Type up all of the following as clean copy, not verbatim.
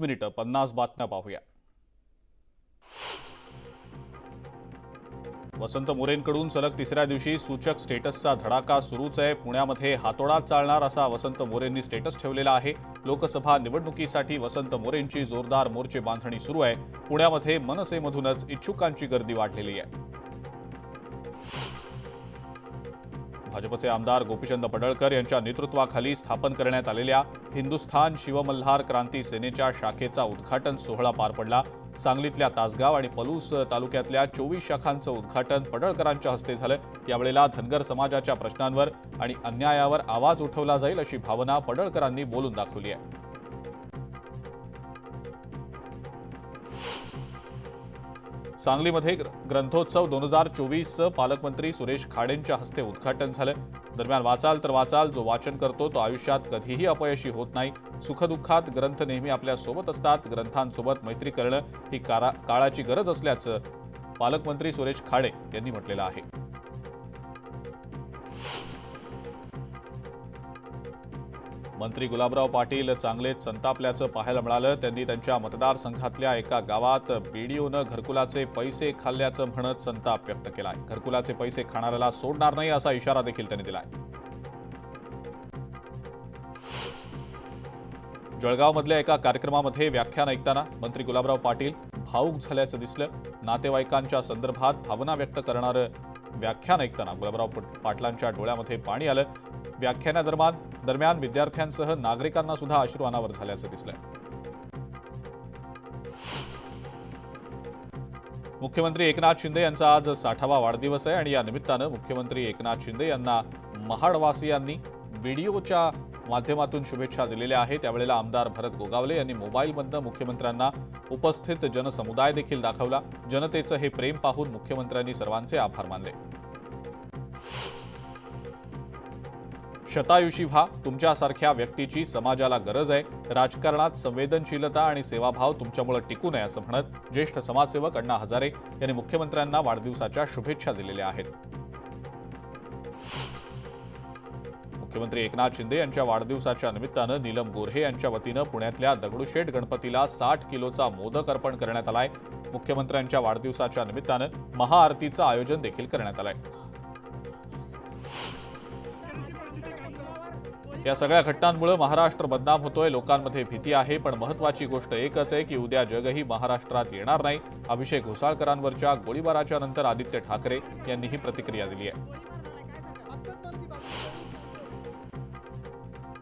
मिनिटं 50 बातम्या पाहूया। वसंत मोरेंकडून सलग तिसऱ्या दिवशी सूचक स्टेटसचा धडाका सुरूच आहे। पुण्यामध्ये हातोडात चालणार असा वसंत मोरेंनी स्टेटस ठेवलेला आहे। लोकसभा निवडणुकीसाठी वसंत मोरेंची जोरदार मोर्चे बांधणी सुरू आहे। पुण्यामध्ये मनसेमधूनच इच्छुकांची गर्दी वाढलेली आहे। भाजपचे आमदार गोपीचंद पडळकर यांच्या नेतृत्वाखाली स्थापन करण्यात आलेल्या हिंदुस्थान शिवमल्हार क्रांती सेनेच्या शाखेचा उद्घाटन सोहळा पार पडला। सांगलीतल्या तासगाव आणि पलूस तालुक्यातल्या 24 शाखांचं उद्घाटन पडळकरांच्या हस्ते झालं। यावेळेला धनगर समाजाच्या प्रश्नांवर आणि अन्यायावर आवाज उठवला जाईल अशी भावना पडळकरांनी बोलून दाखवली आहे। सांगलीमध्ये ग्रंथोत्सव 2024 पालकमंत्री सुरेश खाडेंच्या हस्ते उद्घाटन झालं। दरम्यान वाचाल तर वाचाल, जो वाचन करतो तो आयुष्यात कधीही अपयशी होत नाही। सुखदुःखात ग्रंथ नेहमी आपल्या सोबत असतात। ग्रंथांसोबत मैत्री करणं ही काळाची गरज असल्याचं पालकमंत्री सुरेश खाडे यांनी म्हटलेलं आहे। मंत्री गुलाबराव पाटील चांगलेच संतापल्याचं पाहायला मिळालं। त्यांनी त्यांच्या मतदारसंघातल्या एका गावात बीडीओनं घरकुलाचे पैसे खाल्ल्याचं म्हणत संताप व्यक्त केलाय। घरकुलाचे पैसे खाणाऱ्याला सोडणार नाही असा इशारा देखील त्यांनी दिलाय। जळगावमधल्या एका कार्यक्रमामध्ये व्याख्यान ऐकताना मंत्री गुलाबराव पाटील भावूक झाल्याचं दिसलं। नातेवाईकांच्या संदर्भात भावना व्यक्त करणारं व्याख्यान ऐकताना गुलाबराव पाटलांच्या डोळ्यामध्ये पाणी आलं। व्याख्यानादरम्यान विद्यार्थ्यांसह नागरिकांना सुद्धा अश्रू अनावर झाल्याचं दिसलंय। मुख्यमंत्री एकनाथ शिंदे यांचा आज 60वा वाढदिवस आहे आणि या निमित्तानं मुख्यमंत्री एकनाथ शिंदे यांना महाडवासियांनी व्हिडिओच्या माध्यमातून शुभेच्छा दिलेल्या आहेत। त्यावेळेला आमदार भरत गोगावले यांनी मोबाईलमधनं मुख्यमंत्र्यांना उपस्थित जनसमुदाय देखील दाखवला। जनतेचं हे प्रेम पाहून मुख्यमंत्र्यांनी सर्वांचे आभार मानले। शतायुषी व्हा, तुमच्यासारख्या व्यक्तीची समाजाला गरज आहे। राजकारणात संवेदनशीलता आणि सेवाभाव तुमच्यामुळे टिकून आहे असं म्हणत ज्येष्ठ समाजसेवक अण्णा हजारे यांनी मुख्यमंत्र्यांना वाढदिवसाच्या शुभेच्छा दिलेल्या आहेत। मुख्यमंत्री एकनाथ शिंदे यांच्या वाढदिवसाच्या निमित्तानं नीलम गोऱ्हे यांच्या वतीनं पुण्यातल्या दगडूशेठ गणपतीला 60 किलोचा मोदक अर्पण करण्यात आलाय। मुख्यमंत्र्यांच्या वाढदिवसाच्या निमित्तानं महाआरतीचं आयोजन देखील करण्यात आलंय। या सगळ्या घटनांमुळे महाराष्ट्र बदनाम होतोय, लोकांमध्ये भीती आहे। पण महत्त्वाची गोष्ट एकच आहे की उद्या जगही महाराष्ट्रात येणार नाही। अभिषेक घोसाळकरांवरच्या गोळीबाराच्या नंतर आदित्य ठाकरे यांनी ही प्रतिक्रिया दिली आहे।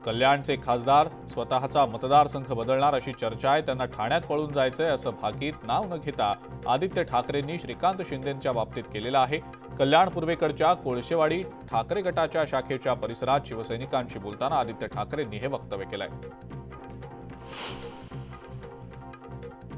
कल्याणचे खासदार स्वतःचा मतदारसंघ बदलणार अशी चर्चा आहे। त्यांना ठाण्यात पळून जायचंय असं भाकीत नाव न घेता आदित्य ठाकरेंनी श्रीकांत शिंदेंच्या बाबतीत केलेलं आहे। कल्याण पूर्वेकडच्या कोळशेवाडी ठाकरे गटाच्या शाखेच्या परिसरात शिवसैनिकांशी बोलताना आदित्य ठाकरेंनी हे वक्तव्य केलंय।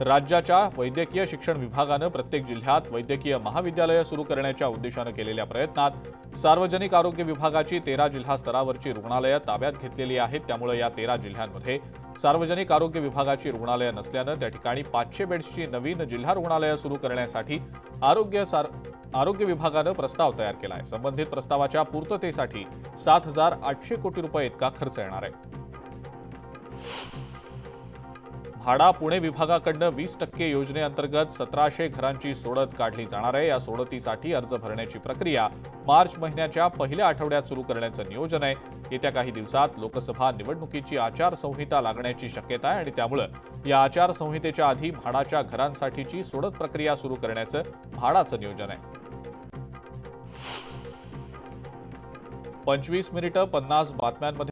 राज्याच्या वैद्यकीय शिक्षण विभागानं प्रत्येक जिल्ह्यात वैद्यकीय महाविद्यालय सुरू करण्याच्या उद्देशानं केलेल्या प्रयत्नात सार्वजनिक आरोग्य विभागाची 13 जिल्हा स्तरावरची रुग्णालयं ताब्यात घेतलेली आहेत। त्यामुळे या 13 जिल्ह्यांमध्ये सार्वजनिक आरोग्य विभागाची रुग्णालयं नसल्यानं त्या ठिकाणी 500 बेड्सची नवीन जिल्हा रुग्णालयं सुरू करण्यासाठी आरोग्य विभागानं प्रस्ताव तयार केला आहे। संबंधित प्रस्तावाच्या पूर्ततेसाठी 7,800 कोटी रुपये इतका खर्च येणार आहे। म्हाडा पुणे विभागाकडून 20% योजनेअंतर्गत 1700 घरांची सोडत काढली जाणार आहे। या सोडतीसाठी अर्ज भरण्याची प्रक्रिया मार्च महिन्याच्या पहिल्या आठवड्यात सुरू करण्याचं नियोजन आहे। येत्या काही दिवसात लोकसभा निवडणुकीची आचारसंहिता लागण्याची शक्यता आहे आणि त्यामुळे या आचारसंहितेच्या आधी म्हाडाच्या घरांसाठीची सोडत प्रक्रिया सुरू करण्याचं म्हाडाचं नियोजन आहे। 25 मिनिटं 50 बातम्यांमध्ये